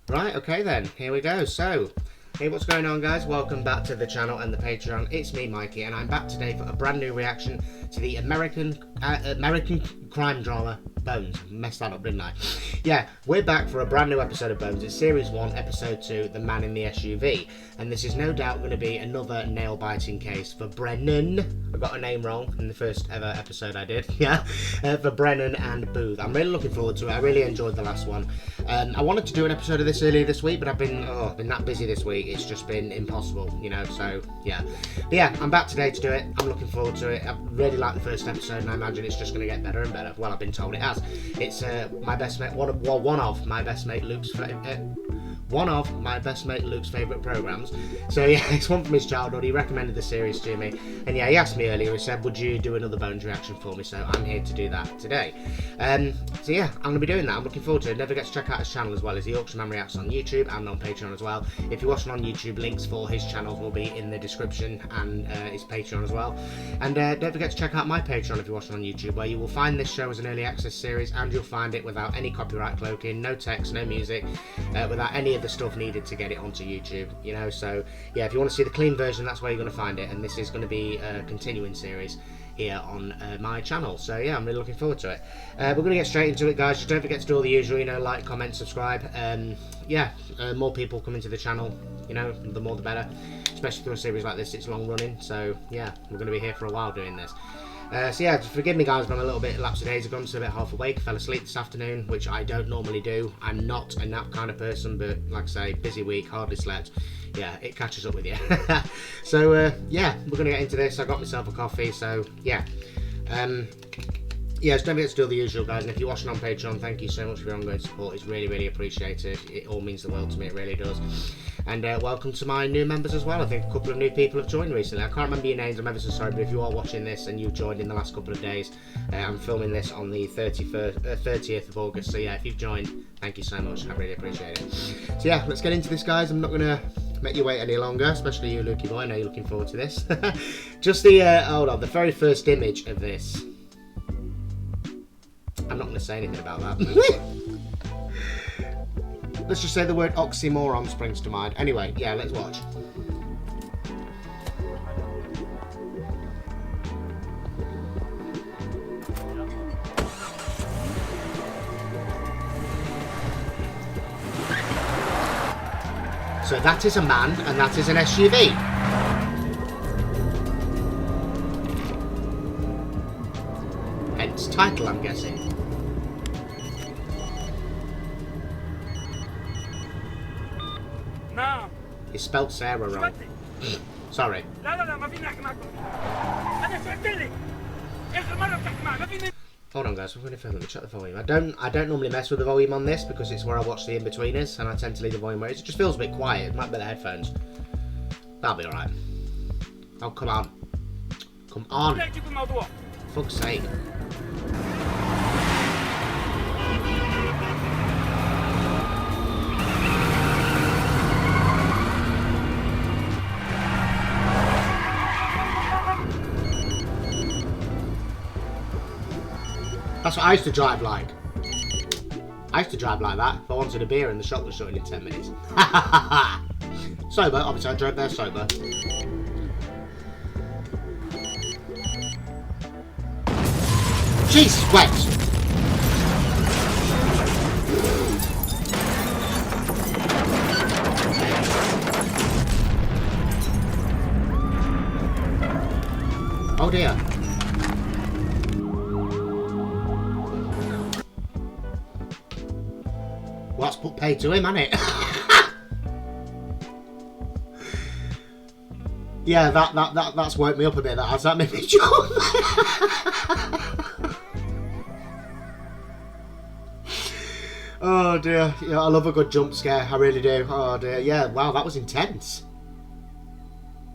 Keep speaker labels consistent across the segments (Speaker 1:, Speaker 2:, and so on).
Speaker 1: Right, okay then, here we go. So, hey, what's going on, guys? Welcome back to the channel and the Patreon. It's me, Mikey, and I'm back today for a brand new reaction to the American crime drama Bones. Messed that up, didn't I? Yeah, we're back for a brand new episode of Bones. It's Series 1, Episode 2, The Man in the SUV. And this is no doubt going to be another nail-biting case for Brennan. I got a name wrong in the first ever episode I did. Yeah, for Brennan and Booth. I'm really looking forward to it. I really enjoyed the last one. I wanted to do an episode of this earlier this week, but I've been that busy this week. It's just been impossible, you know, so yeah. But yeah, I'm back today to do it. I'm looking forward to it. I really liked the first episode, and I imagine it's just going to get better and better. Well, I've been told it has. It's my best mate, one of my best mate Luke's favourite programmes. So yeah, it's one from his childhood. He recommended the series to me, and yeah, he asked me earlier. He said, "Would you do another Bones reaction for me?" So I'm here to do that today. So yeah, I'm gonna be doing that. I'm looking forward to it. Don't forget to check out his channel as well. As the Yorkshire Man Reacts on YouTube and on Patreon as well. If you're watching on YouTube, links for his channels will be in the description, and his Patreon as well. And don't forget to check out my Patreon if you're watching on YouTube, where you will find this show as an early access series, and you'll find it without any copyright cloaking, no text, no music, without any of the stuff needed to get it onto YouTube, you know. So yeah, if you want to see the clean version, that's where you're going to find it, and this is going to be a continuing series here on my channel. So yeah, I'm really looking forward to it. We're going to get straight into it, guys. Just don't forget to do all the usual, you know, like, comment, subscribe. Yeah, more people coming to the channel, you know, the more the better, especially for a series like this. It's long running, so yeah, we're going to be here for a while doing this. So yeah, just forgive me, guys, I'm a little bit lapsed of days ago, so a bit half awake. Fell asleep this afternoon, which I don't normally do. I'm not a nap kind of person, but like I say, busy week, hardly slept. Yeah, it catches up with you. So yeah, we're gonna get into this. I got myself a coffee, so yeah. Yeah, just don't forget to do the usual, guys, and if you're watching on Patreon, thank you so much for your ongoing support. It's really, really appreciated. It all means the world to me, it really does. And welcome to my new members as well. I think a couple of new people have joined recently. I can't remember your names, I'm ever so sorry, but if you are watching this and you've joined in the last couple of days, I'm filming this on the 30th of August, so yeah, if you've joined, thank you so much, I really appreciate it. So yeah, let's get into this, guys. I'm not going to make you wait any longer, especially you, Lukey boy. I know you're looking forward to this. Just the, hold on, the very first image of this. I'm not going to say anything about that. Let's just say the word oxymoron springs to mind. Anyway, yeah, let's watch. So that is a man, and that is an SUV. Hence title, I'm guessing.
Speaker 2: No.
Speaker 1: You spelt Sarah wrong. Sorry. Hold on, guys, we're going to let me check the volume. I don't normally mess with the volume on this because it's where I watch the in-betweeners, and I tend to leave the volume where it just feels a bit quiet. It might be the headphones. That'll be alright. Oh, come on. Come on. Fuck's sake. That's what I used to drive like. I used to drive like that. If I wanted a beer and the shop was shutting in 10 minutes. Sober, obviously I drove there sober. Jesus, wet! Oh dear. Well, that's put pay to him, hasn't it? Yeah, that's woke me up a bit. That has. That made me jump. Oh dear. Yeah, I love a good jump scare. I really do. Oh dear. Yeah. Wow, that was intense.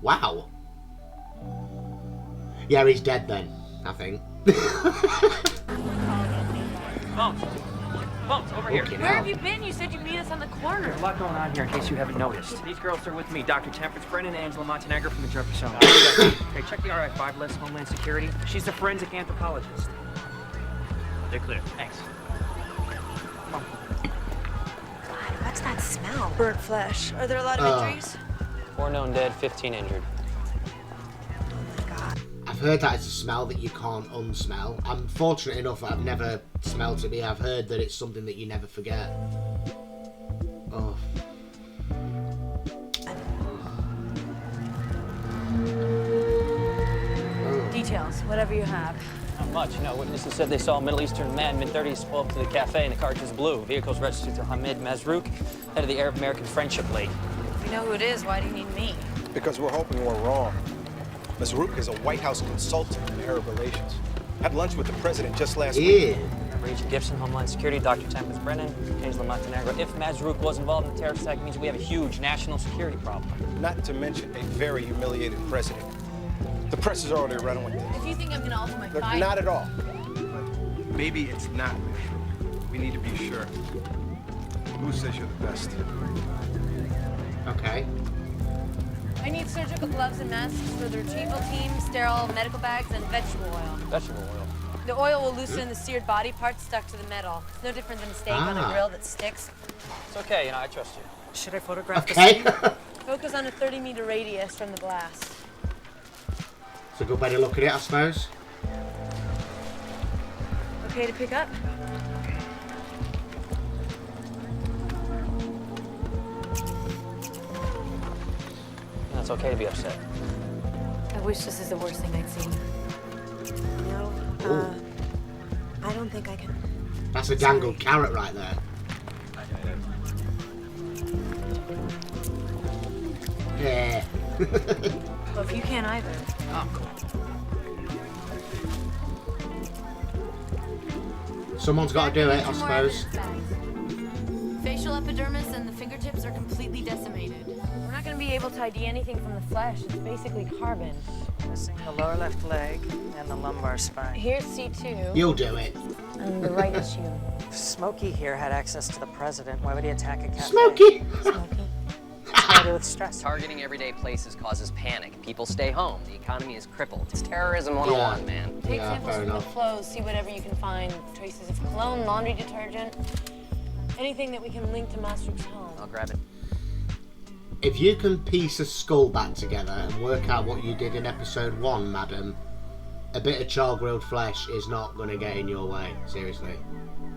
Speaker 1: Wow. Yeah, he's dead then, I think.
Speaker 2: Bones, over here.
Speaker 3: Where have you been? You said you'd meet us on the corner.
Speaker 2: There's a lot going on here in case you haven't noticed. These girls are with me, Dr. Temperance Brennan and Angela Montenegro from the Jefferson. Okay, check the RI-5 list, Homeland Security. She's a forensic anthropologist. They're clear. Thanks. Come on.
Speaker 3: God,
Speaker 4: What's that smell?
Speaker 5: Burnt flesh. Are there a lot of injuries?
Speaker 6: 4 known dead, 15 injured.
Speaker 4: Oh my god.
Speaker 1: I've heard that it's a smell that you can't unsmell. I'm fortunate enough that I've never smelled it, but I've heard that it's something that you never forget. Oh.
Speaker 5: Details, whatever you have.
Speaker 6: Not much. You know, witnesses said they saw a Middle Eastern man, mid-30s, pull up to the cafe and the car turns blue. Vehicle's registered to Hamid Mazrouk, head of the Arab-American Friendship League.
Speaker 5: If you know who it is, why do you need me?
Speaker 7: Because we're hoping we're wrong. Mazrouk is a White House consultant in Arab relations. Had lunch with the president just last week.
Speaker 6: Remember Agent Gibson, Homeland Security, Dr. Tempest Brennan, Angela Montenegro. If Mazrouk was involved in the terrorist attack, it means we have a huge national security problem.
Speaker 7: Not to mention a very humiliated president. The press is already running with this.
Speaker 5: If you think I'm gonna alter my
Speaker 7: Look,
Speaker 5: fight...
Speaker 7: not at all. But maybe it's not Mazrouk. We need to be sure. Who says you're the best?
Speaker 1: Okay.
Speaker 5: I need surgical gloves and masks for the retrieval team, sterile medical bags, and vegetable oil.
Speaker 6: Vegetable oil.
Speaker 5: The oil will loosen the seared body parts stuck to the metal. It's no different than a steak on a grill that sticks.
Speaker 6: It's okay, you know, I trust you.
Speaker 4: Should I photograph the
Speaker 1: Okay.
Speaker 4: scene?
Speaker 5: Focus on a 30-meter radius from the blast.
Speaker 1: It's a good way to look at it, I suppose.
Speaker 5: Okay to pick up?
Speaker 6: It's okay to be upset.
Speaker 5: I wish this is the worst thing I'd seen.
Speaker 4: No, I don't think I can.
Speaker 1: That's a dangled carrot right there. Yeah.
Speaker 5: Well, if you can't either.
Speaker 1: Someone's got to do it, I suppose.
Speaker 3: Facial epidermis and the fingertips are completely decimated.
Speaker 5: We're not going to be able to ID anything from the flesh. It's basically carbon.
Speaker 4: Missing the lower left leg and the lumbar spine.
Speaker 5: Here's C2,
Speaker 1: You'll do it.
Speaker 5: and the right issue.
Speaker 4: Smokey here had access to the president. Why would he attack a cafe?
Speaker 1: Smokey!
Speaker 5: Smoky.
Speaker 4: It's got to do with stress.
Speaker 8: Targeting everyday places causes panic. People stay home. The economy is crippled. It's terrorism 101, man.
Speaker 5: Take
Speaker 1: Yeah,
Speaker 5: samples
Speaker 1: fair
Speaker 5: from the
Speaker 1: enough.
Speaker 5: clothes, see whatever you can find. Traces of cologne, laundry detergent, anything that we can link to Mazrouk's home.
Speaker 8: I'll grab it.
Speaker 1: If you can piece a skull back together and work out what you did in episode 1, madam, a bit of char-grilled flesh is not going to get in your way. Seriously.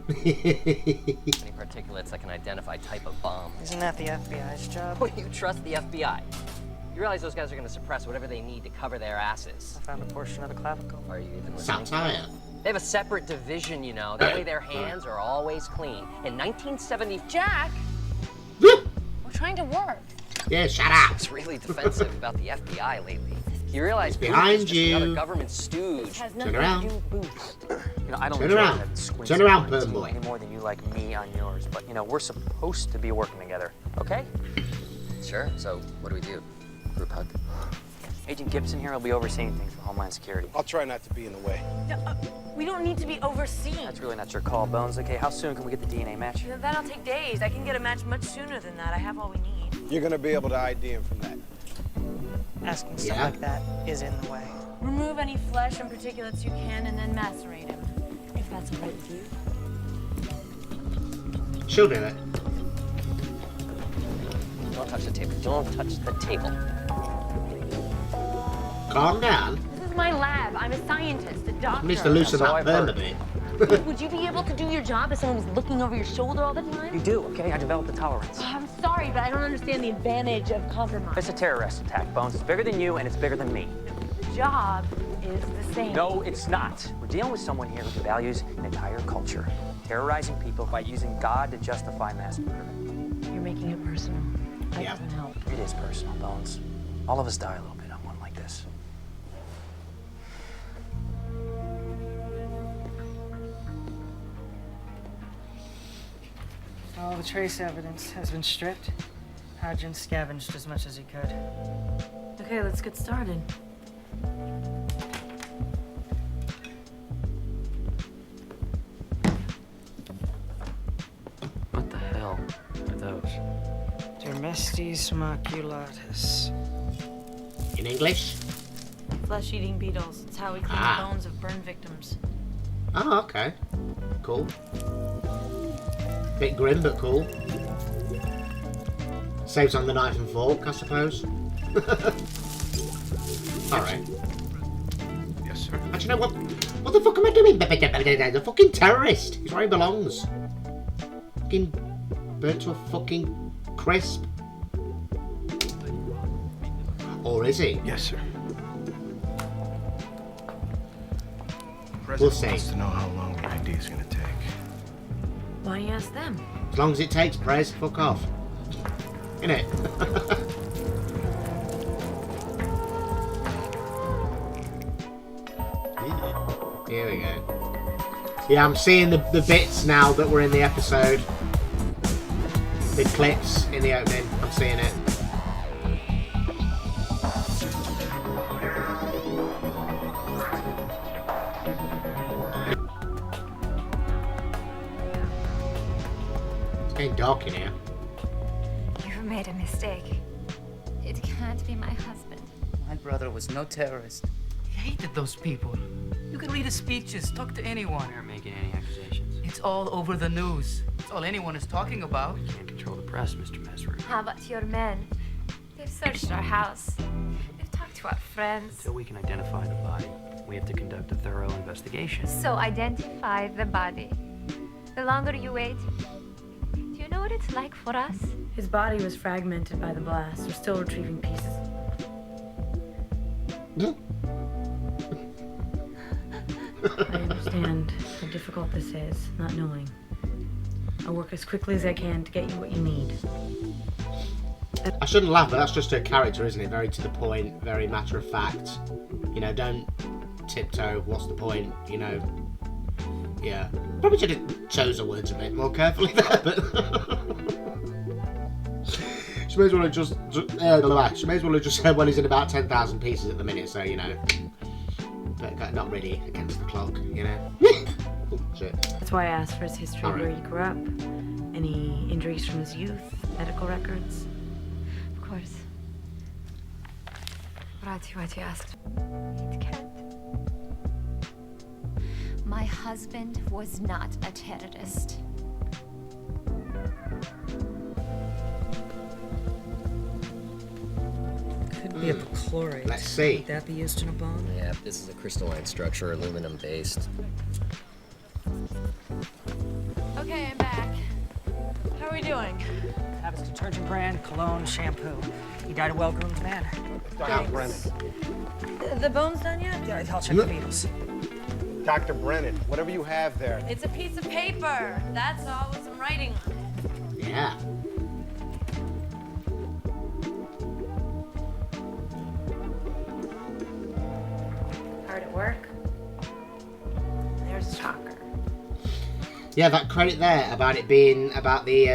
Speaker 8: Any particulates that can identify type of bomb.
Speaker 4: Isn't that the FBI's job?
Speaker 8: Well, you trust the FBI. You realize those guys are going to suppress whatever they need to cover their asses.
Speaker 4: I found a portion of the clavicle.
Speaker 8: Are you even listening?
Speaker 1: Satire.
Speaker 8: They have a separate division, you know. That way their hands are always clean. In 1970...
Speaker 5: Jack,
Speaker 1: Woo!
Speaker 5: we're trying to work.
Speaker 1: Yeah, shut up.
Speaker 8: It's really defensive about the FBI lately. You realize Booth
Speaker 1: behind
Speaker 8: is just
Speaker 1: you.
Speaker 8: another government stooge.
Speaker 5: It has
Speaker 1: Turn
Speaker 5: nothing
Speaker 1: around.
Speaker 5: to do with Booth.
Speaker 6: You know, I don't
Speaker 1: Turn
Speaker 6: enjoy
Speaker 1: around.
Speaker 6: that squinty
Speaker 1: Turn around,
Speaker 6: squint
Speaker 1: Perm Boy.
Speaker 6: any more than you like me on yours. But, you know, we're supposed to be working together, okay?
Speaker 8: Sure, so what do we do? Group hug?
Speaker 6: Agent Gibson here will be overseeing things for Homeland Security.
Speaker 7: I'll try not to be in the way.
Speaker 5: We don't need to be overseen.
Speaker 6: That's really not your call, Bones. Okay, how soon can we get the DNA match?
Speaker 5: That'll take days. I can get a match much sooner than that. I have all we need.
Speaker 7: You're gonna be able to ID him from that.
Speaker 4: Asking stuff
Speaker 1: Yeah.
Speaker 4: like that is in the way.
Speaker 5: Remove any flesh and particulates you can and then macerate him. If that's all right with you.
Speaker 1: She'll do it.
Speaker 8: Don't touch the table. Don't touch the table.
Speaker 1: Calm down.
Speaker 3: This is my lab. I'm a scientist, a doctor.
Speaker 1: Needs to loosen
Speaker 6: So
Speaker 1: that
Speaker 6: I've
Speaker 1: perm a
Speaker 6: heard.
Speaker 1: bit.
Speaker 3: Would you be able to do your job if someone was looking over your shoulder all the time?
Speaker 6: You do, okay? I developed a tolerance.
Speaker 3: Oh, I'm sorry, but I don't understand the advantage of compromise.
Speaker 6: It's a terrorist attack, Bones. It's bigger than you, and it's bigger than me.
Speaker 3: The job is the same.
Speaker 6: No, it's not. We're dealing with someone here who values an entire culture, terrorizing people by using God to justify mass murder.
Speaker 3: You're making it personal. That
Speaker 1: Yeah.
Speaker 3: doesn't help.
Speaker 6: It is personal, Bones. All of us die a little bit on one like this.
Speaker 4: All the trace evidence has been stripped. Hodgins scavenged as much as he could.
Speaker 5: Okay, let's get started.
Speaker 6: What the hell are those?
Speaker 4: Dermestes maculatus.
Speaker 1: In English?
Speaker 5: Flesh-eating beetles. It's how we clean
Speaker 1: Ah.
Speaker 5: the bones of burn victims.
Speaker 1: Oh, okay. Cool. Bit grim, but cool. Saves on the knife and fork, I suppose. Alright.
Speaker 7: Yes, sir.
Speaker 1: Actually, know what the fuck am I doing? The fucking terrorist. He's where he belongs. Fucking burnt to a fucking crisp. Or is he?
Speaker 7: Yes, sir.
Speaker 1: We'll see.
Speaker 7: Wants to know how long the ID is gonna take.
Speaker 5: Why don't you ask them?
Speaker 1: As long as it takes, Prez, fuck off. Innit? Here we go. Yeah, I'm seeing the bits now that were in the episode. The clips in the opening. I'm seeing it. It's getting dark in here.
Speaker 9: You've made a mistake. It can't be my husband.
Speaker 10: My brother was no terrorist. He hated those people. You can read his speeches, talk to anyone.
Speaker 2: They're making any accusations.
Speaker 10: It's all over the news. It's all anyone is talking about.
Speaker 2: We can't control the press, Mr. Mesru.
Speaker 9: How about your men? They've searched our house. They've talked to our friends.
Speaker 2: Until we can identify the body, we have to conduct a thorough investigation.
Speaker 9: So identify the body. The longer you wait, do you know what it's like for us?
Speaker 5: His body was fragmented by the blast. We're still retrieving pieces. I understand how difficult this is, not knowing. I'll work as quickly as I can to get you what you need.
Speaker 1: I shouldn't laugh, but that's just her character, isn't it? Very to the point, very matter of fact. You know, don't tiptoe. What's the point? You know. Yeah. Probably should have chose her words a bit more carefully there, but she may as well have just she may as well have just said, well, he's in about 10,000 pieces at the minute, so you know. But not really against the clock, you know. Oh, shit.
Speaker 5: That's why I asked for his history,
Speaker 1: All right.
Speaker 5: where he grew up, any injuries from his youth, medical records.
Speaker 9: Of course. What you asked? It can't. My husband was not a terrorist.
Speaker 4: Could be a perchlorate.
Speaker 1: Let's see.
Speaker 4: Would that be used in a bomb?
Speaker 8: Yeah, this is a crystalline structure, aluminum based.
Speaker 5: Okay, I'm back. How are we doing?
Speaker 4: Have his detergent brand, cologne, shampoo. He died a well-groomed man.
Speaker 7: Dr. Brennan.
Speaker 5: The bone's done yet?
Speaker 4: Yeah, I'll check the beetles.
Speaker 7: Dr. Brennan, whatever you have there.
Speaker 5: It's a piece of paper. That's all with some writing on it.
Speaker 1: Yeah.
Speaker 5: Hard at work. There's a shocker.
Speaker 1: Yeah, that credit there about it being about the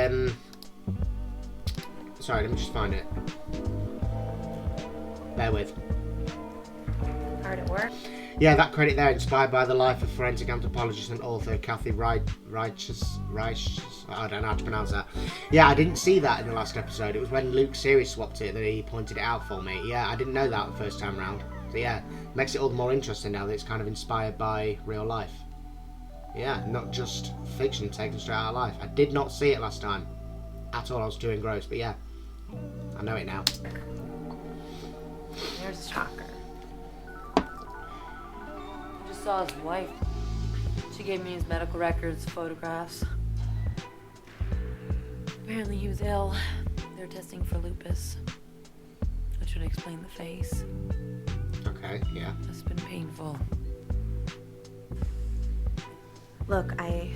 Speaker 1: sorry, let me just find it. Bear with.
Speaker 5: Hard at work.
Speaker 1: Yeah, that credit there, inspired by the life of forensic anthropologist and author Kathy Righteous. I don't know how to pronounce that. Yeah, I didn't see that in the last episode. It was when Luke Series swapped it that he pointed it out for me. Yeah, I didn't know that the first time round. So yeah, makes it all the more interesting now that it's kind of inspired by real life. Yeah, not just fiction taken straight out of life. I did not see it last time at all. I was too engrossed, but yeah, I know it now.
Speaker 5: There's a shocker. Just saw his wife. She gave me his medical records, photographs. Apparently he was ill. They're testing for lupus, which would explain the face.
Speaker 1: Okay, yeah.
Speaker 5: It's been painful.
Speaker 11: Look, I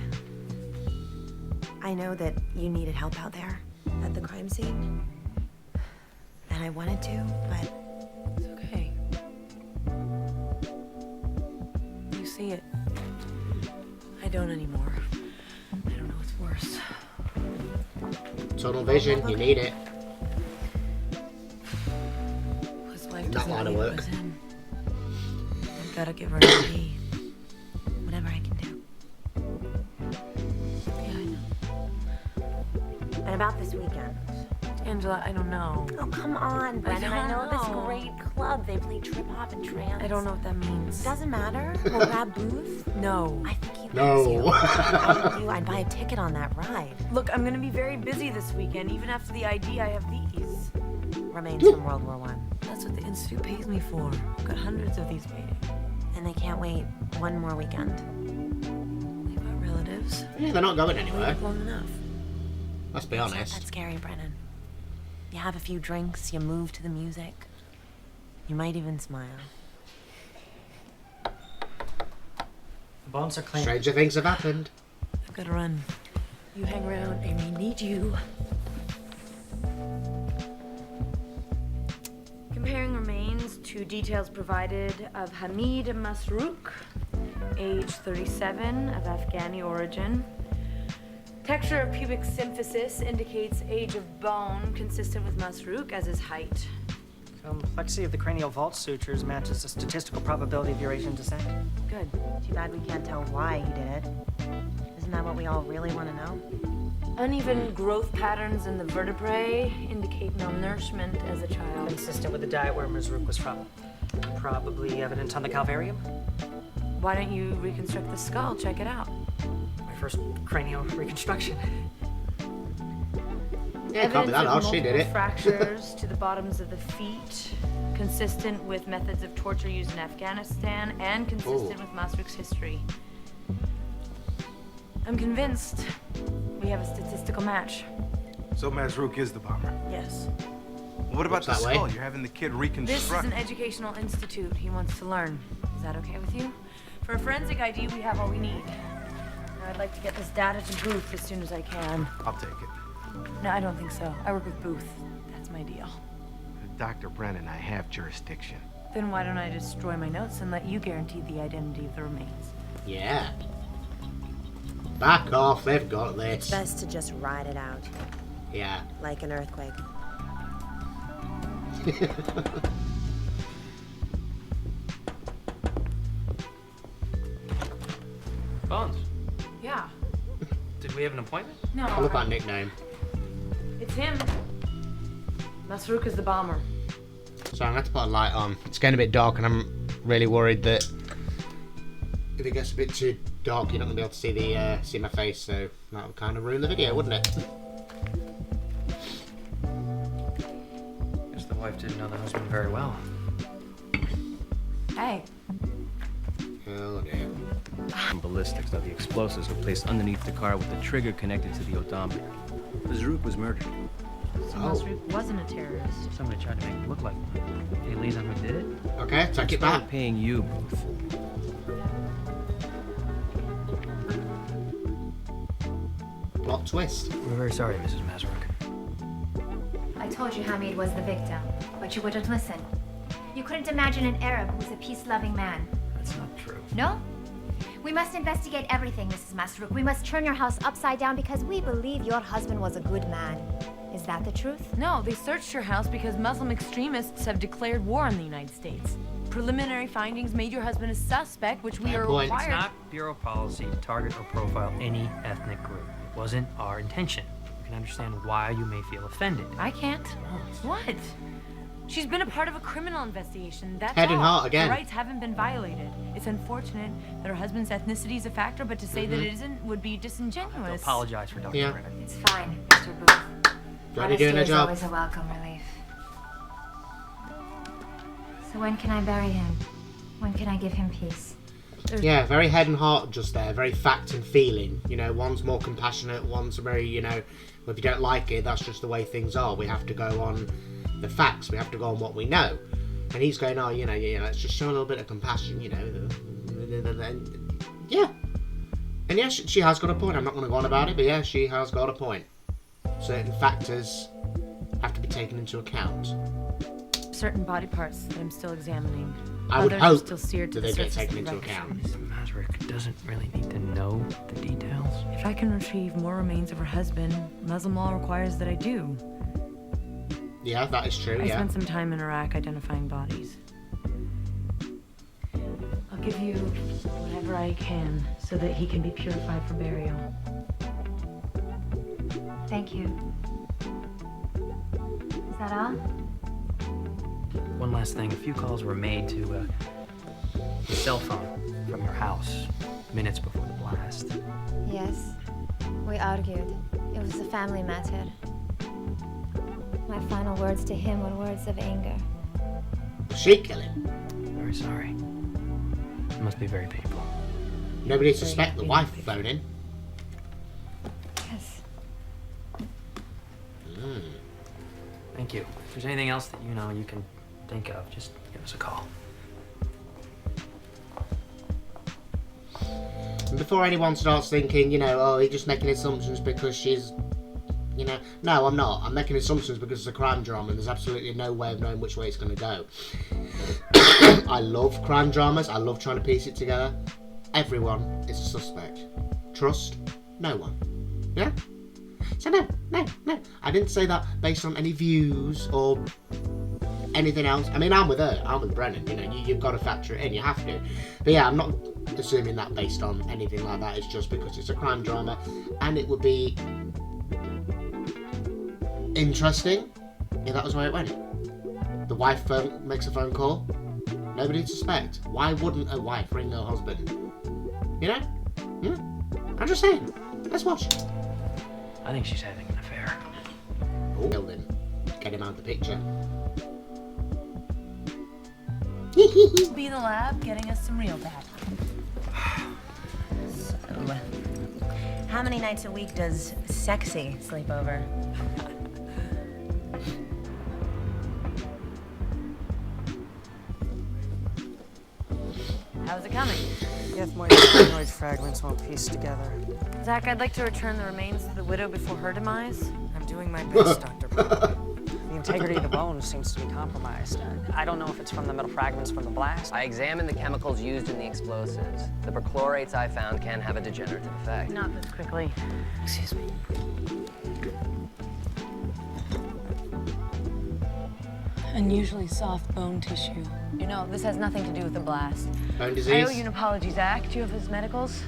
Speaker 11: know that you needed help out there at the crime scene. And I wanted to, but...
Speaker 5: It's okay. You see it. I don't anymore. I don't know what's worse.
Speaker 1: Tunnel vision, you need it.
Speaker 5: His wife
Speaker 1: That
Speaker 5: doesn't
Speaker 1: line of
Speaker 5: believe it
Speaker 1: work.
Speaker 5: was him. I've got to give her an ID.
Speaker 11: whatever I can do.
Speaker 5: Yeah, I know.
Speaker 11: And about this weekend,
Speaker 5: Angela, I don't know.
Speaker 11: Oh, come on, Brennan. I know this great club. They play trip hop and trance.
Speaker 5: I don't know what that means.
Speaker 11: Doesn't matter. We'll grab booth.
Speaker 5: No.
Speaker 11: I think he
Speaker 1: No.
Speaker 11: likes you. If I were you, I'd buy a ticket on that ride.
Speaker 5: Look, I'm gonna be very busy this weekend. Even after the ID, I have these.
Speaker 11: Remains from World War I.
Speaker 5: That's what the Institute pays me for. I've got hundreds of these waiting.
Speaker 11: And they can't wait one more weekend.
Speaker 5: We've got relatives.
Speaker 1: Yeah, they're not going anywhere.
Speaker 5: Waited long enough.
Speaker 1: Let's be
Speaker 11: It's not
Speaker 1: honest.
Speaker 11: that scary, Brennan. You have a few drinks, you move to the music. You might even smile.
Speaker 4: The bones are clean.
Speaker 1: Stranger things have happened.
Speaker 5: I've gotta run. You hang around. I may need you. Comparing remains to details provided of Hamid Masrouk, age 37, of Afghani origin. Texture of pubic symphysis indicates age of bone consistent with Masrouk as his height.
Speaker 4: Complexity of the cranial vault sutures matches the statistical probability of Eurasian descent.
Speaker 5: Good.
Speaker 11: Too bad we can't tell why he did it. Isn't that what we all really want to know?
Speaker 5: Uneven growth patterns in the vertebrae indicate malnourishment as a child.
Speaker 4: Consistent with the diet where Mazruk was from. Probably evident on the calvarium.
Speaker 5: Why don't you reconstruct the skull? Check it out.
Speaker 4: My first cranial reconstruction.
Speaker 1: Yeah, can't be that hard. She did it.
Speaker 5: Fractures to the bottoms of the feet, consistent with methods of torture used in Afghanistan and consistent with Masrouk's history. I'm convinced we have a statistical match.
Speaker 7: So Mazruk is the bomber.
Speaker 5: Yes.
Speaker 7: What about
Speaker 1: Looks
Speaker 7: the
Speaker 1: that way.
Speaker 7: skull? You're having the kid
Speaker 5: This is
Speaker 7: reconstruct.
Speaker 5: an educational institute. He wants to learn. Is that okay with you? For a forensic ID, we have all we need. Now, I'd like to get this data to Booth as soon as I can.
Speaker 7: I'll take it.
Speaker 5: No, I don't think so. I work with Booth. That's my deal.
Speaker 7: Dr. Brennan, I have jurisdiction.
Speaker 5: Then why don't I destroy my notes and let you guarantee the identity of the remains?
Speaker 1: Yeah. Back off, they've got this.
Speaker 11: Best to just ride it out,
Speaker 1: Yeah.
Speaker 11: like an earthquake.
Speaker 2: Bones,
Speaker 5: Yeah.
Speaker 2: did we have an appointment?
Speaker 5: No.
Speaker 1: I love that nickname.
Speaker 5: It's him. Masrouk is the bomber.
Speaker 1: So I'm going to put a light on. It's getting a bit dark and I'm really worried that if it gets a bit too dark you're not going to be able to see the see my face, so that would kind of ruin the video, wouldn't it?
Speaker 2: Guess the wife didn't know the husband very well.
Speaker 5: Hey.
Speaker 1: Oh dear.
Speaker 12: Ballistics of the explosives were placed underneath the car with the trigger connected to the odometer. Mazruk was murdered.
Speaker 5: So Masrouk wasn't a terrorist.
Speaker 2: Somebody tried to make him look like one. Hey, Lee's on who did it?
Speaker 1: Okay, take it back.
Speaker 12: Paying you, Booth.
Speaker 1: Plot twist.
Speaker 2: We're very sorry, Mrs. Masrouk.
Speaker 13: I told you Hamid was the victim, but you wouldn't listen. You couldn't imagine an Arab who was a peace-loving man.
Speaker 2: That's not true.
Speaker 13: No? We must investigate everything, Mrs. Masrouk. We must turn your house upside down because we believe your husband was a good man. Is that the truth?
Speaker 5: No, they searched your house because Muslim extremists have declared war on the United States. Preliminary findings made your husband a suspect, which we are
Speaker 2: It's
Speaker 5: required.
Speaker 2: not Bureau policy to target or profile any ethnic group. It wasn't our intention. We can understand why you may feel offended.
Speaker 5: I can't. What? She's been a part of a criminal investigation. That's
Speaker 1: Head and
Speaker 5: all.
Speaker 1: heart again.
Speaker 5: Her rights haven't been violated. It's unfortunate that her husband's ethnicity is a factor, but to say that it isn't would be
Speaker 2: I
Speaker 5: disingenuous.
Speaker 2: apologize for Dr.
Speaker 1: Yeah.
Speaker 2: Brennan.
Speaker 13: It's fine, Mr. Booth.
Speaker 1: Ready doing her
Speaker 13: Honesty is
Speaker 1: job.
Speaker 13: always a welcome relief. So when can I bury him? When can I give him peace?
Speaker 1: Yeah, very head and heart just there, very fact and feeling. You know, one's more compassionate, one's very, you know, if you don't like it, that's just the way things are. We have to go on the facts, we have to go on what we know. And he's going, oh, you know, let's just show a little bit of compassion, you know. Yeah. And yeah, she has got a point. I'm not going to go on about it, but yeah, she has got a point. Certain factors have to be taken into account.
Speaker 5: Certain body parts that I'm still examining.
Speaker 1: I would
Speaker 5: Others are
Speaker 1: hope
Speaker 5: still seared to
Speaker 1: that
Speaker 5: the
Speaker 1: they get
Speaker 5: surface
Speaker 1: taken
Speaker 5: of the
Speaker 1: into
Speaker 5: wreckage.
Speaker 1: account.
Speaker 2: Mrs. Masrouk doesn't really need to know the details.
Speaker 5: If I can retrieve more remains of her husband, Muslim law requires that I do.
Speaker 1: Yeah, that is true,
Speaker 5: I
Speaker 1: yeah.
Speaker 5: spent some time in Iraq identifying bodies. I'll give you whatever I can so that he can be purified for burial.
Speaker 13: Thank you. that all?
Speaker 2: One last thing. A few calls were made to the cell phone from your house minutes before the blast.
Speaker 13: Yes. We argued. It was a family matter. My final words to him were words of anger.
Speaker 1: She kill him.
Speaker 2: Very sorry. It must be very painful.
Speaker 1: Nobody suspect the wife phoning.
Speaker 13: Yes.
Speaker 2: Thank you. If there's anything else that you can think of, just give us a call.
Speaker 1: And before anyone starts thinking, oh, he's just making assumptions because she's, no, I'm not. I'm making assumptions because it's a crime drama and there's absolutely no way of knowing which way it's going to go. I love crime dramas. I love trying to piece it together. Everyone is a suspect. Trust no one. Yeah? So no. I didn't say that based on any views or anything else. I mean, I'm with her. I'm with Brennan. You've got to factor it in. You have to. But yeah, I'm not assuming that based on anything like that. It's just because it's a crime drama and it would be interesting if that was where it went. The wife makes a phone call. Nobody would suspect. Why wouldn't a wife ring her husband? I'm just saying. Let's watch.
Speaker 2: I think she's having an affair.
Speaker 1: Oh, building. Get him out of the picture.
Speaker 5: Be in the lab getting us some real data.
Speaker 11: So, how many nights a week does Sexy sleep over?
Speaker 5: How's it coming?
Speaker 4: The ethmoid fragments won't piece together.
Speaker 5: Zach, I'd like to return the remains to the widow before her demise.
Speaker 4: I'm doing my best, Dr. Brown. The integrity of the bone seems to be compromised. I don't know if it's from the metal fragments from the blast.
Speaker 8: I examined the chemicals used in the explosives. The perchlorates I found can have a degenerative effect.
Speaker 5: Not this quickly.
Speaker 4: Excuse me.
Speaker 5: Unusually soft bone tissue. This has nothing to do with the blast.
Speaker 1: Bone disease?
Speaker 5: I owe you an apology, Zach. Do you have his medicals?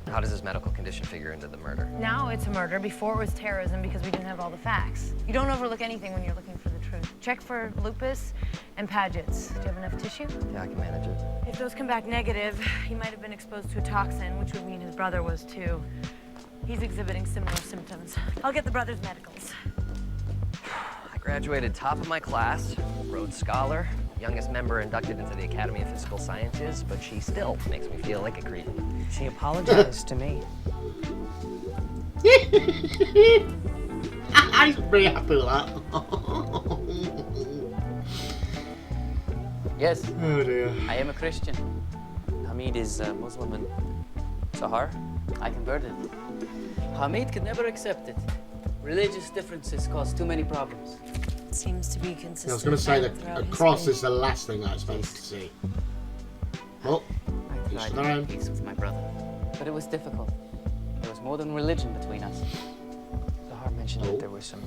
Speaker 8: How does his medical condition figure into the murder?
Speaker 5: Now it's a murder. Before it was terrorism because we didn't have all the facts. You don't overlook anything when you're looking for the truth. Check for lupus and Paget's. Do you have enough tissue?
Speaker 8: Yeah, I can manage it.
Speaker 5: If those come back negative, he might have been exposed to a toxin, which would mean his brother was too. He's exhibiting similar symptoms. I'll get the brother's medicals.
Speaker 8: I graduated top of my class, Rhodes Scholar, youngest member inducted into the Academy of Physical Sciences, but she still makes me feel like a creep.
Speaker 4: She apologized to me.
Speaker 1: I'm very happy with that.
Speaker 6: Yes.
Speaker 1: Oh dear.
Speaker 6: I am a Christian. Hamid is Muslim and Sahar. I converted. Hamid could never accept it. Religious differences cause too many problems.
Speaker 11: Seems to be consistent.
Speaker 1: I was going to say that a cross is the last thing I expected to see. Well,
Speaker 6: I tried to make peace with my brother, but it was difficult. There was more than religion between us.
Speaker 2: Zahar mentioned that there were some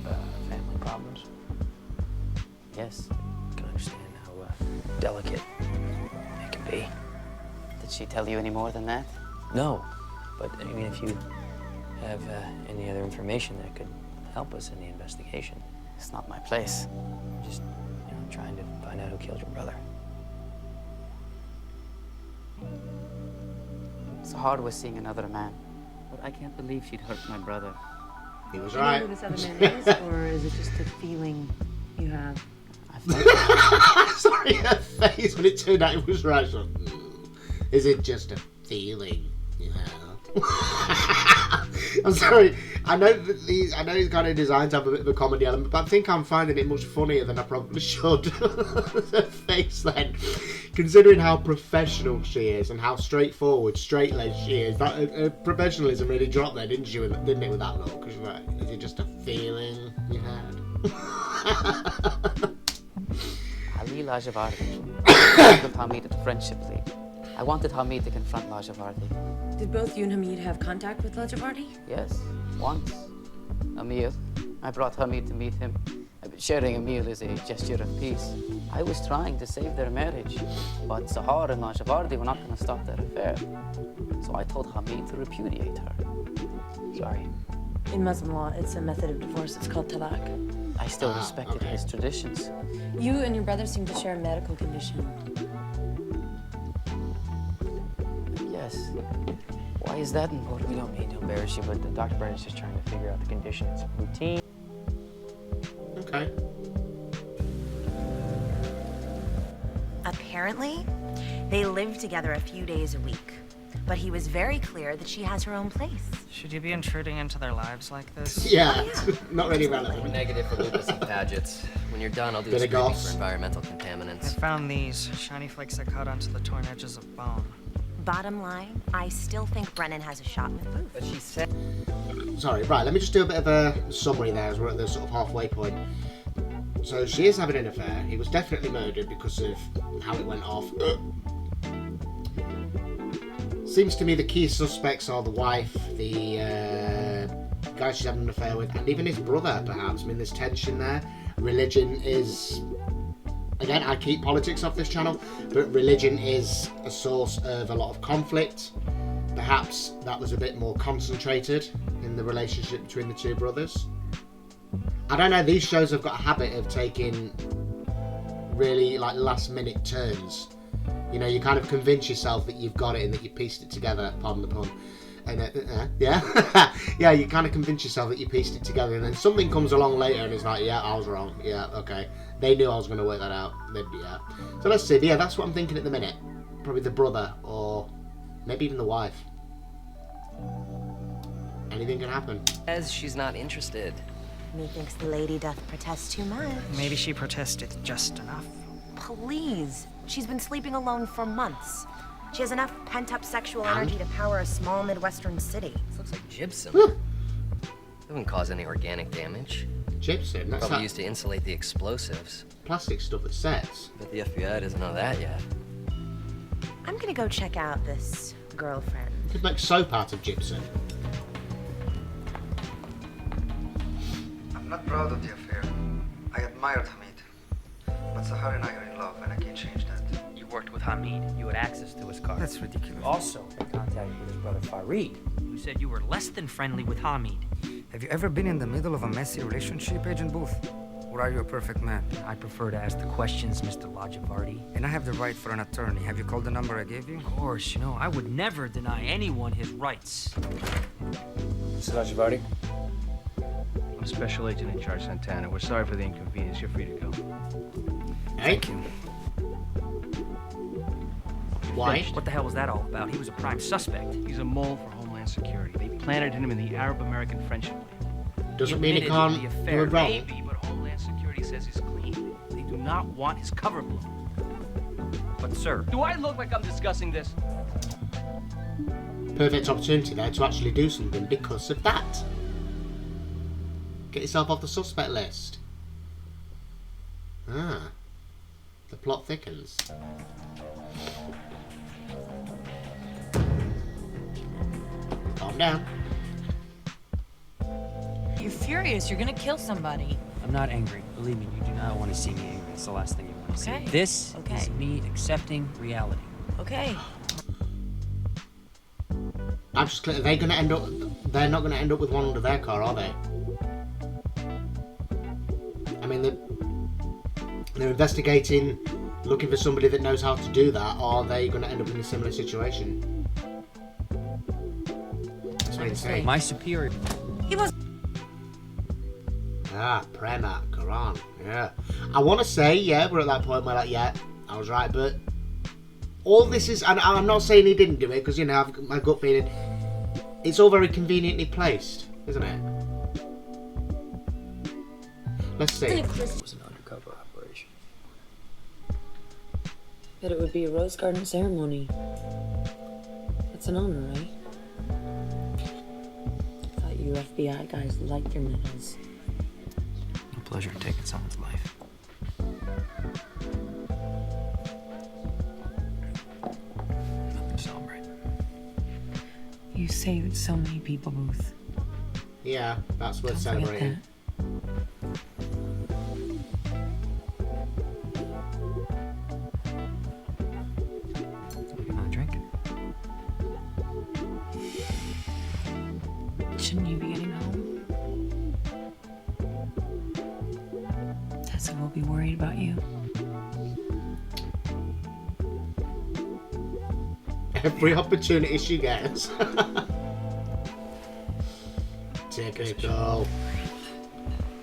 Speaker 2: family problems.
Speaker 6: Yes.
Speaker 2: I can understand how delicate it can be.
Speaker 6: Did she tell you any more than that?
Speaker 2: No, but I mean, if you have any other information that could help us in the investigation.
Speaker 6: It's not my place.
Speaker 2: I'm just, trying to find out who killed your brother.
Speaker 6: Sahar was seeing another man, but I can't believe she'd hurt my brother.
Speaker 1: He was
Speaker 5: Do you
Speaker 1: right.
Speaker 5: know who this other man is, or is it just a feeling you have?
Speaker 1: Sorry, her face when it turned out it was right. So, is it just a feeling? I'm sorry. I know he's kind of designed to have a bit of a comedy element, but I think I'm finding it much funnier than I probably should. Her face then, considering how professional she is and how straightforward, straight-laced she is, that her professionalism really dropped there, didn't it, with that look? Because like, is it just a feeling you had?
Speaker 6: Ali Lajavardi with Hamid at the Friendship League. I wanted Hamid to confront Lajavardi.
Speaker 5: Did both you and Hamid have contact with Lajavardi?
Speaker 6: Yes, once. A meal. I brought Hamid to meet him. Sharing a meal is a gesture of peace. I was trying to save their marriage, but Sahar and Lajavardi were not going to stop their affair. So I told Hamid to repudiate her.
Speaker 2: Sorry.
Speaker 5: In Muslim law, it's a method of divorce. It's called talaq.
Speaker 6: I still respected his traditions.
Speaker 5: You and your brother seem to share a medical condition.
Speaker 6: Yes. Why is that important?
Speaker 4: We don't mean to embarrass you, but Dr. Brennan's just trying to figure out the condition. It's routine.
Speaker 1: Okay.
Speaker 11: Apparently, they live together a few days a week. But he was very clear that she has her own place.
Speaker 4: Should you be intruding into their lives like this?
Speaker 1: Yeah, not really relevant.
Speaker 8: Negative for lupus and Padgett's. When you're done, I'll do a
Speaker 1: Bit of
Speaker 8: screening
Speaker 1: goss.
Speaker 8: for environmental
Speaker 4: I
Speaker 8: contaminants.
Speaker 4: found these shiny flakes that cut onto the torn edges of bone.
Speaker 11: Bottom line, I still think Brennan has a shot with Booth.
Speaker 8: But she said...
Speaker 1: Sorry, right, let me just do a bit of a summary there as we're at the sort of halfway point. So she is having an affair. He was definitely murdered because of how it went off. Seems to me the key suspects are the wife, the guy she's having an affair with, and even his brother, perhaps. I mean, there's tension there. Religion is... Again, I keep politics off this channel, but religion is a source of a lot of conflict. Perhaps that was a bit more concentrated in the relationship between the two brothers. I don't know, these shows have got a habit of taking really like last minute turns. You know, you kind of convince yourself that you've got it and that you pieced it together, pardon the pun. And yeah, yeah, you kind of convince yourself that you pieced it together, and then something comes along later and it's like, yeah, I was wrong. Yeah, okay. They knew I was going to work that out. Yeah. So let's see. Yeah, that's what I'm thinking at the minute. Probably the brother, or maybe even the wife. Anything can happen.
Speaker 8: Says she's not interested.
Speaker 11: Methinks the lady doth protest too much.
Speaker 4: Maybe she protested just enough.
Speaker 11: Please. She's been sleeping alone for months. She has enough pent-up sexual energy to power a small Midwestern city.
Speaker 8: This looks like gypsum. It wouldn't cause any organic damage.
Speaker 1: Gypsum? That's
Speaker 8: Probably
Speaker 1: that
Speaker 8: used to insulate the explosives.
Speaker 1: plastic stuff that sets.
Speaker 8: But the FBI doesn't know that yet.
Speaker 11: I'm gonna go check out this girlfriend.
Speaker 1: You could make soap out of gypsum.
Speaker 14: I'm not proud of the affair. I admired Hamid. But Sahar and I are in love, and I can't change that.
Speaker 2: You worked with Hamid. You had access to his car.
Speaker 14: That's ridiculous.
Speaker 2: Also, in contact with his brother Farid, who said you were less than friendly with Hamid.
Speaker 14: Have you ever been in the middle of a messy relationship, Agent Booth? Or are you a perfect man?
Speaker 2: I prefer to ask the questions, Mr. Lajavardi.
Speaker 14: And I have the right for an attorney. Have you called the number I gave you?
Speaker 2: Of course, you know, I would never deny anyone his rights.
Speaker 12: Mr. Lajavardi? I'm Special Agent in charge, Santana. We're sorry for the inconvenience. You're free to go.
Speaker 1: Thank you. Why?
Speaker 2: What the hell was that all about? He was a prime suspect.
Speaker 12: He's a mole for Homeland Security. They planted him in the Arab-American friendship lane.
Speaker 1: Doesn't mean he can't do it wrong.
Speaker 12: Maybe, but Homeland Security says he's clean. They do not want his cover blown.
Speaker 2: But sir,
Speaker 12: Do I look like I'm discussing this?
Speaker 1: Perfect opportunity there to actually do something because of that. Get yourself off the suspect list. Ah. The plot thickens. Calm down.
Speaker 5: You're furious. You're gonna kill somebody.
Speaker 2: I'm not angry. Believe me, you do not want to see me angry. It's the last thing you want to
Speaker 5: Okay.
Speaker 2: see. This
Speaker 5: Okay.
Speaker 2: is me accepting reality.
Speaker 5: Okay.
Speaker 1: I'm just clear. They're gonna end up. They're not gonna end up with one under their car, are they? I mean, they're investigating, looking for somebody that knows how to do that. Or are they gonna end up in a similar situation? That's what I'm saying.
Speaker 2: My superior.
Speaker 5: He was.
Speaker 1: Ah, Prema, Quran, yeah. I want to say, yeah, we're at that point where, like, yeah, I was right, but all this is, and I'm not saying he didn't do it, because, you know, I've got my gut feeling, it's all very conveniently placed, isn't it? Let's see.
Speaker 5: It was
Speaker 2: an undercover operation.
Speaker 5: But it would be a rose garden ceremony. That's an honor, right? I thought you FBI guys liked your medals.
Speaker 2: No pleasure in taking someone's life. Nothing to celebrate.
Speaker 5: You saved so many people, Booth.
Speaker 1: Yeah, that's worth
Speaker 5: Don't forget
Speaker 1: celebrating.
Speaker 2: You're not drinking.
Speaker 5: Shouldn't you be getting home? Tessa will be worried about you.
Speaker 1: Every opportunity she gets. Typical.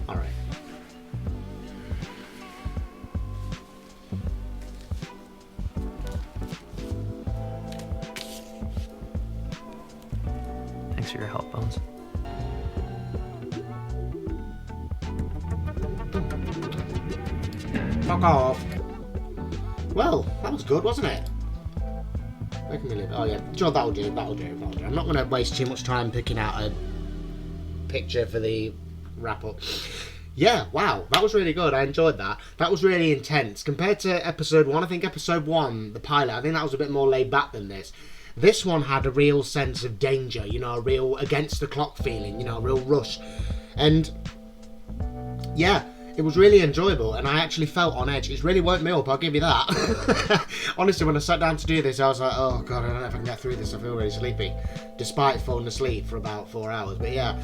Speaker 1: Alright.
Speaker 2: Thanks for your help, Bones.
Speaker 1: Fuck off. Well, that was good, wasn't it? Making me live. Oh yeah, sure, that'll do. I'm not going to waste too much time picking out a picture for the wrap-up. Yeah, wow, that was really good. I enjoyed that. That was really intense. Compared to episode 1, I think episode 1, the pilot, I think that was a bit more laid back than this. This one had a real sense of danger, you know, a real against the clock feeling, you know, a real rush. And yeah, it was really enjoyable, and I actually felt on edge. It's really woke me up, I'll give you that. Honestly, when I sat down to do this, I was like, oh god, I don't know if I can get through this. I feel really sleepy, despite falling asleep for about 4 hours. But yeah,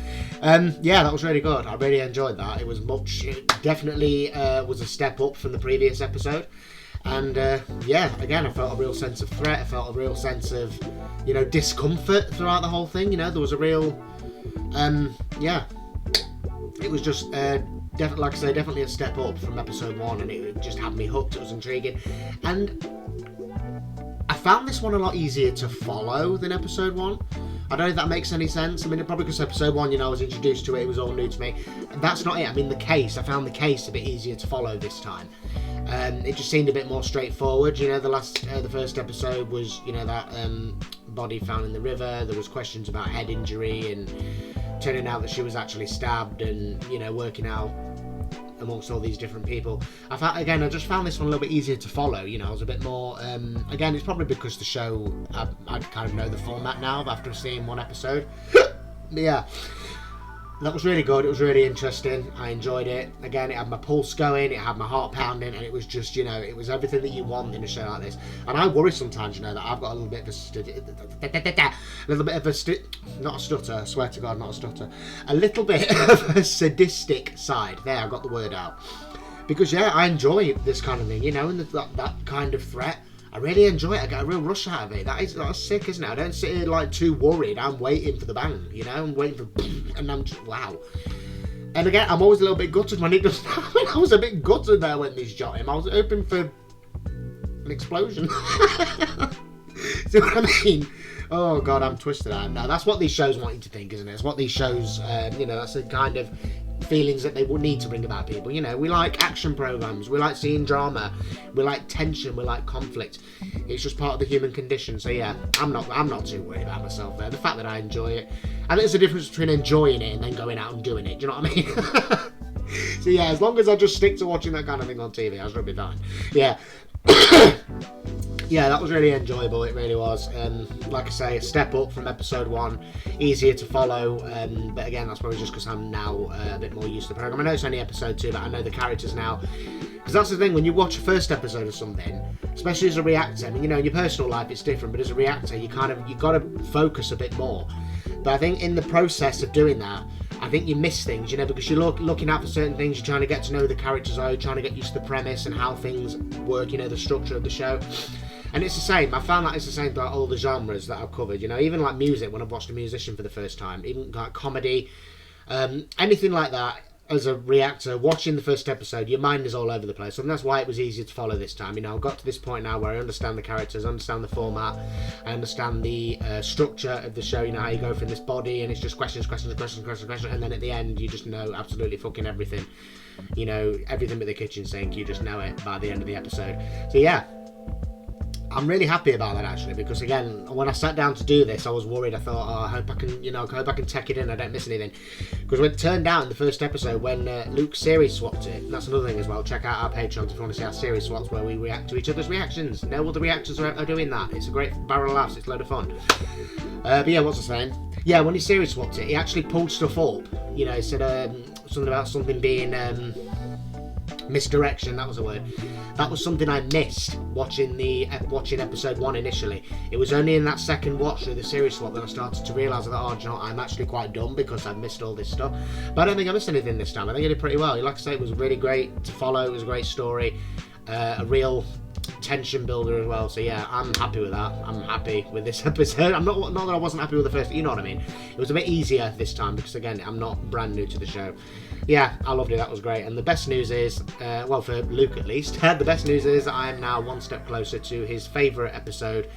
Speaker 1: yeah, that was really good. I really enjoyed that. It definitely was a step up from the previous episode. And yeah, again, I felt a real sense of threat. I felt a real sense of, you know, discomfort throughout the whole thing. You know, there was a real, yeah, it was just definitely, like I say, definitely a step up from episode 1, and it just had me hooked. It was intriguing, and I found this one a lot easier to follow than episode 1. I don't know if that makes any sense. I mean, probably because episode 1, you know, I was introduced to it, it was all new to me. That's not it. I mean, I found the case a bit easier to follow this time. It just seemed a bit more straightforward. You know, the first episode was, you know, that body found in the river. There was questions about head injury and turning out that she was actually stabbed, and, you know, working out amongst all these different people. I just found this one a little bit easier to follow. You know, I was a bit more, again, it's probably because the show, I kind of know the format now after seeing one episode. But yeah, that was really good. It was really interesting. I enjoyed it. Again, it had my pulse going, it had my heart pounding, and it was just, you know, it was everything that you want in a show like this. And I worry sometimes, you know, that I've got a little bit of not a stutter, I swear to God, not a stutter. A little bit of a sadistic side. There, I got the word out. Because, yeah, I enjoy this kind of thing, you know, and that kind of threat. I really enjoy it. I get a real rush out of it. That's sick, isn't it? I don't sit here like too worried. I'm waiting for the bang, you know? I'm waiting for, and I'm just, wow. And again, I'm always a little bit gutted when it does. I was a bit gutted there when they shot him. I was hoping for an explosion. See what I mean? Oh god, I'm twisted out. No, that's what these shows want you to think, isn't it? It's what these shows, you know, that's the kind of feelings that they will need to bring about people. You know, we like action programs, we like seeing drama, we like tension, we like conflict. It's just part of the human condition. So yeah, I'm not too worried about myself there. The fact that I enjoy it, and there's a difference between enjoying it and then going out and doing it. Do you know what I mean? So yeah, as long as I just stick to watching that kind of thing on TV, I should be fine. Yeah. Yeah, that was really enjoyable. It really was. Like I say, a step up from episode 1, easier to follow. But again, that's probably just because I'm now a bit more used to the program. I know it's only episode 2, but I know the characters now. Because that's the thing, when you watch a first episode of something, especially as a reactor, I mean, you know, in your personal life it's different, but as a reactor, you got to focus a bit more. But I think in the process of doing that, I think you miss things, you know, because you're looking out for certain things, you're trying to get to know who the characters are, you're trying to get used to the premise and how things work, you know, the structure of the show. And it's the same. I found that it's the same throughout all the genres that I've covered, you know, even like music, when I've watched a musician for the first time, even like comedy, anything like that. As a reactor, watching the first episode, your mind is all over the place, and that's why it was easier to follow this time. You know, I've got to this point now where I understand the characters, I understand the format, I understand the structure of the show. You know, how you go from this body, and it's just questions, and then at the end, you just know absolutely fucking everything. You know, everything but the kitchen sink, you just know it by the end of the episode. So yeah, I'm really happy about that actually, because again, when I sat down to do this, I was worried. I thought, oh, I hope I can, you know, take it in, I don't miss anything. Because when it turned out in the first episode, when Luke series swapped it, that's another thing as well. Check out our Patreon if you want to see our series swaps where we react to each other's reactions. No other reactors are doing that. It's a great barrel of laughs. It's a load of fun. But yeah, what's I saying? Yeah, when he series swapped it, he actually pulled stuff up. You know, he said something about something being misdirection, that was a word. That was something I missed watching episode 1 initially. It was only in that second watch through the series swap that I started to realise that, oh, do you know what, I'm actually quite dumb because I've missed all this stuff. But I don't think I missed anything this time. I think I did pretty well. Like I say, it was really great to follow. It was a great story, a real tension builder as well. So yeah, I'm happy with that. I'm happy with this episode. I'm not that I wasn't happy with the first, you know what I mean. It was a bit easier this time because again, I'm not brand new to the show. Yeah, I loved it. That was great. And the best news is, well, for Luke at least, the best news is I am now one step closer to his favourite episode.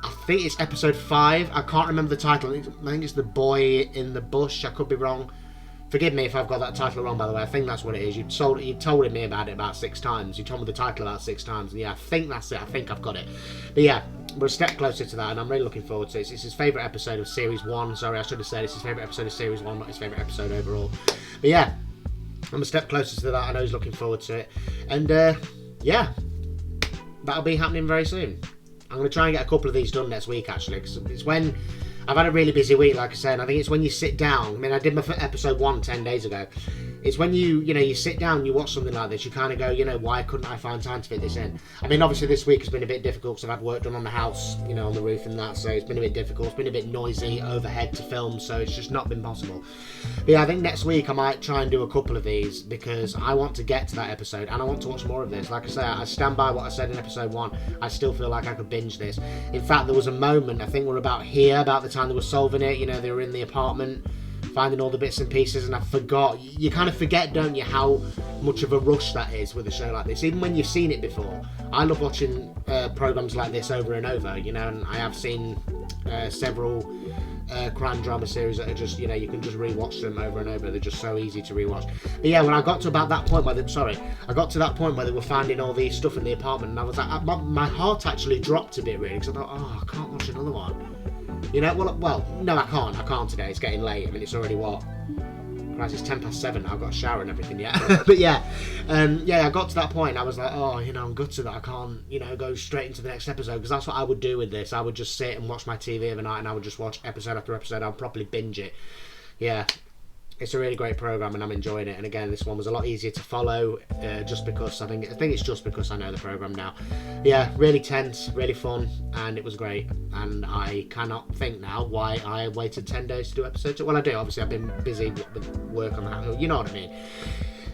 Speaker 1: I think it's episode 5. I can't remember the title. I think it's The Boy in the Bush. I could be wrong. Forgive me if I've got that title wrong, by the way. I think that's what it is. You told me about it about 6 times. You told me the title about 6 times. And yeah, I think that's it. I think I've got it. But yeah, we're a step closer to that, and I'm really looking forward to it. It's his favourite episode of Series 1. Sorry, I should have said it's his favourite episode of Series 1, not his favourite episode overall. But yeah, I'm a step closer to that. I know he's looking forward to it. And yeah, that'll be happening very soon. I'm going to try and get a couple of these done next week, actually, because it's when I've had a really busy week, like I said, and I think it's when you sit down. I mean, I did my episode 1 10 days ago. It's when you sit down, you watch something like this, you kind of go, why couldn't I find time to fit this in? I mean, obviously this week has been a bit difficult because I've had work done on the house, on the roof and that, so it's been a bit difficult. It's been a bit noisy overhead to film, so it's just not been possible. But yeah, I think next week I might try and do a couple of these because I want to get to that episode and I want to watch more of this. Like I say, I stand by what I said in episode 1. I still feel like I could binge this. In fact, there was a moment, I think we're about here, about the time they were solving it, they were in the apartment, finding all the bits and pieces, and I forgot. You kind of forget, don't you, how much of a rush that is with a show like this, even when you've seen it before. I love watching programs like this over and over, and I have seen several crime drama series that are just, you can just rewatch them over and over. They're just so easy to rewatch. But yeah, when I got to about that point where they were finding all these stuff in the apartment, and I was like, my heart actually dropped a bit, really, because I thought, oh, I can't watch another one. Well, no, I can't today. It's getting late. I mean, it's already what? Christ, it's 7:10 now. I've got a shower and everything yet. But yeah, I got to that point. I was like, oh, I'm gutted that I can't, go straight into the next episode, because that's what I would do with this. I would just sit and watch my TV overnight, and I would just watch episode after episode. I'd properly binge it. Yeah. It's a really great program and I'm enjoying it. And again, this one was a lot easier to follow, just because I think it's just because I know the program now. Yeah, really tense, really fun, and it was great. And I cannot think now why I waited 10 days to do episode 2. Well, I do. Obviously, I've been busy with work on that. You know what I mean.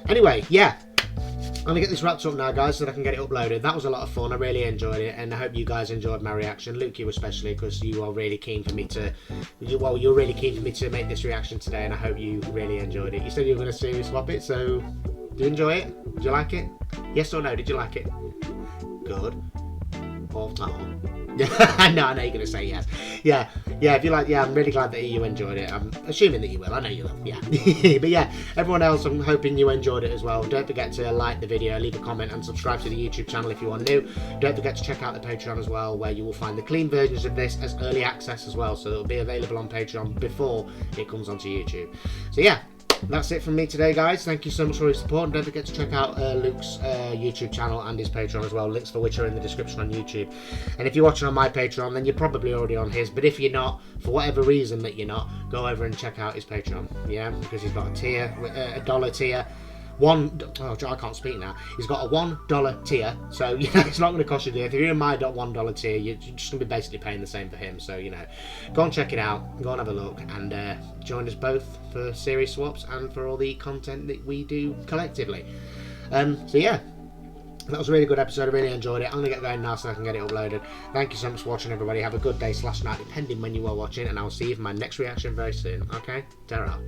Speaker 1: Anyway, yeah. I'm going to get this wrapped up now, guys, so that I can get it uploaded. That was a lot of fun. I really enjoyed it, and I hope you guys enjoyed my reaction. Luke, you especially, because you are really keen for me to... you're really keen for me to make this reaction today, and I hope you really enjoyed it. You said you were going to series swap it, so... do you enjoy it? Did you like it? Yes or no? Did you like it? Good. Or no? I know you're going to say yes. Yeah, if you like, I'm really glad that you enjoyed it. I'm assuming that you will. I know you will, yeah. But yeah, everyone else, I'm hoping you enjoyed it as well. Don't forget to like the video, leave a comment, and subscribe to the YouTube channel if you are new. Don't forget to check out the Patreon as well, where you will find the clean versions of this as early access as well, so it'll be available on Patreon before it comes onto YouTube. So yeah, that's it from me today, guys. Thank you so much for your support, and don't forget to check out Luke's YouTube channel and his Patreon as well, links for which are in the description on YouTube. And if you're watching on my Patreon, then you're probably already on his, but if you're not, for whatever reason that you're not, go over and check out his Patreon, yeah, because he's got a tier, a $1 tier, I can't speak now. He's got a $1 tier, so it's not going to cost you dear. If you're in my $1 tier, you're just going to be basically paying the same for him. So go and check it out, go and have a look, and join us both for series swaps and for all the content that we do collectively. So yeah, that was a really good episode. I really enjoyed it. I'm going to get going now so I can get it uploaded. Thank you so much for watching, everybody. Have a good day / night, depending when you are watching, and I'll see you for my next reaction very soon. Okay, ta-ra.